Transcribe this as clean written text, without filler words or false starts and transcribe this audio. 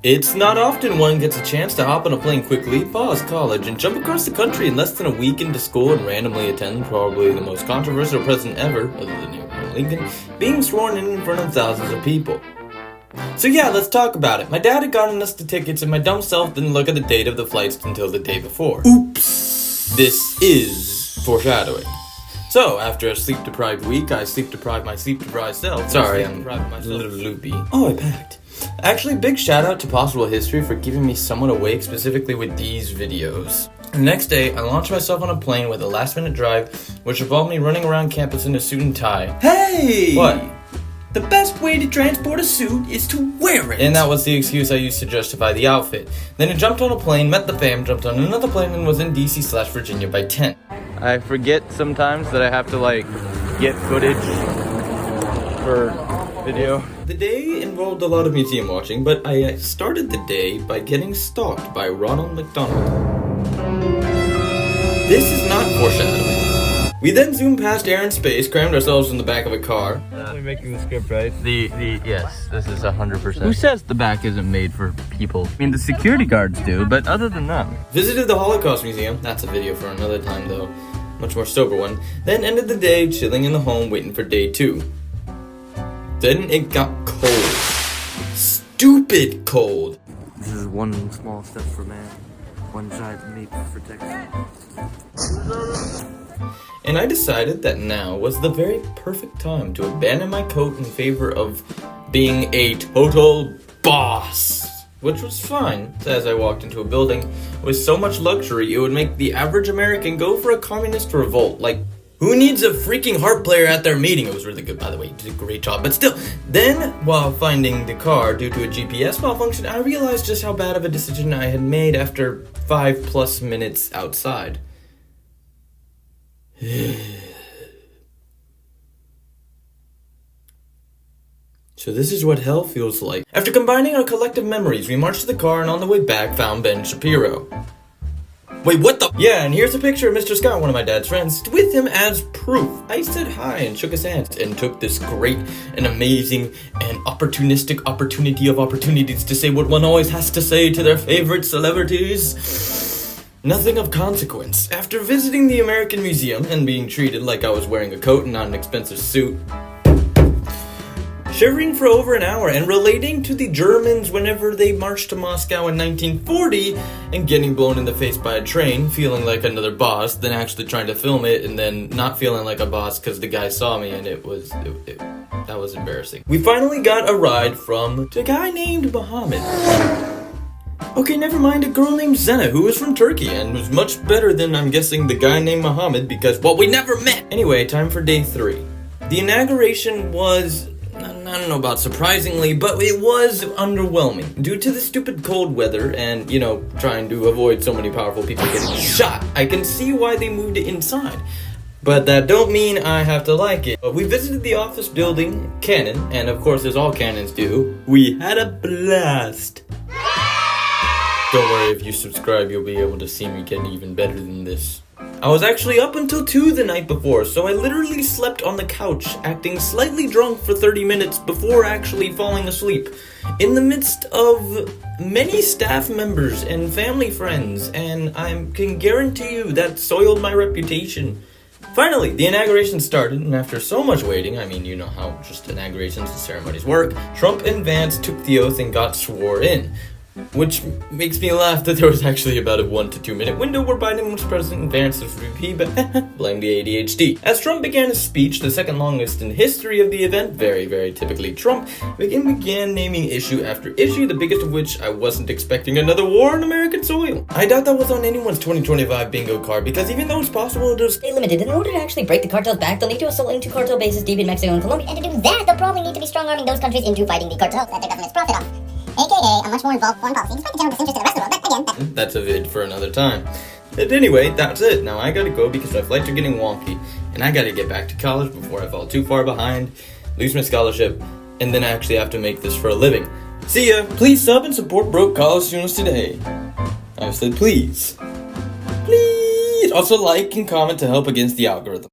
It's not often one gets a chance to hop on a plane quickly, pause college, and jump across the country in less than a week into school and randomly attend probably the most controversial president ever, other than Abraham Lincoln, being sworn in front of thousands of people. So yeah, let's talk about it. My dad had gotten us the tickets and my dumb self didn't look at the date of the flights until the day before. Oops! This is foreshadowing. So, after a sleep-deprived week, I sleep-deprived my sleep-deprived self. Sorry, I'm a little loopy. Oh, I packed. Actually, big shout out to Possible History for keeping me somewhat awake, specifically with these videos. The next day, I launched myself on a plane with a last-minute drive, which involved me running around campus in a suit and tie. Hey! What? The best way to transport a suit is to wear it! And that was the excuse I used to justify the outfit. Then I jumped on a plane, met the fam, jumped on another plane, and was in DC/Virginia by 10. I forget sometimes that I have to, get footage for video. The day involved a lot of museum watching, but I started the day by getting stalked by Ronald McDonald. This is not foreshadowing. We then zoomed past air and space, crammed ourselves in the back of a car. We're making the script, right? Yes, this is 100%. Who says the back isn't made for people? I mean, the security guards do, but other than that. Visited the Holocaust Museum. That's a video for another time, though. Much more sober one. Then ended the day chilling in the home, waiting for day 2. Then it got cold. Stupid cold. This is one small step for man, one giant leap for technology. And I decided that now was the very perfect time to abandon my coat in favor of being a total boss. Which was fine, as I walked into a building with so much luxury it would make the average American go for a communist revolt. Like, who needs a freaking harp player at their meeting? It was really good, by the way. You did a great job. But still, then, while finding the car due to a GPS malfunction, I realized just how bad of a decision I had made after 5+ minutes outside. So this is what hell feels like. After combining our collective memories, we marched to the car and on the way back found Ben Shapiro. Wait, what the? Yeah, and here's a picture of Mr. Scott, one of my dad's friends, with him as proof. I said hi and shook his hand and took this great and amazing and opportunistic opportunity of opportunities to say what one always has to say to their favorite celebrities. Nothing of consequence. After visiting the American Museum and being treated like I was wearing a coat and not an expensive suit, shivering for over an hour and relating to the Germans whenever they marched to Moscow in 1940 and getting blown in the face by a train, feeling like another boss, then actually trying to film it and then not feeling like a boss because the guy saw me and that was embarrassing. We finally got a ride from a guy named Muhammad. Okay, never mind, a girl named Zena who was from Turkey and was much better than, I'm guessing, the guy named Muhammad because, well, we never met! Anyway, time for day 3. The inauguration was, I don't know about surprisingly, but it was underwhelming. Due to the stupid cold weather and, trying to avoid so many powerful people getting shot, I can see why they moved it inside. But that don't mean I have to like it. But we visited the office building, Canon, and of course as all Canons do, we had a blast. Don't worry, if you subscribe, you'll be able to see me get even better than this. I was actually up until 2 the night before, so I literally slept on the couch, acting slightly drunk for 30 minutes before actually falling asleep, in the midst of many staff members and family friends, and I can guarantee you that soiled my reputation. Finally, the inauguration started, and after so much waiting, I mean, you know how just inaugurations and ceremonies work, Trump and Vance took the oath and got swore in. Which makes me laugh that there was actually about a 1 to 2 minute window where Biden was president and Vance was VP, but blame the ADHD. As Trump began his speech, the second longest in the history of the event, very, very typically Trump, began naming issue after issue, the biggest of which I wasn't expecting another war on American soil. I doubt that was on anyone's 2025 bingo card, because even though it's possible to stay limited, in order to actually break the cartel's back, they'll need to assault into cartel bases deep in Mexico and Colombia. And to do that, they'll probably need to be strong-arming those countries into fighting the cartels that their governments profit off. AKA a much more involved foreign policy, despite the general disinterest of the rest of the world, but again, that's a vid for another time. But anyway, that's it. Now I gotta go because my flights are getting wonky, and I gotta get back to college before I fall too far behind, lose my scholarship, and then actually have to make this for a living. See ya! Please sub and support broke college students today. I said please. Please! Also like and comment to help against the algorithm.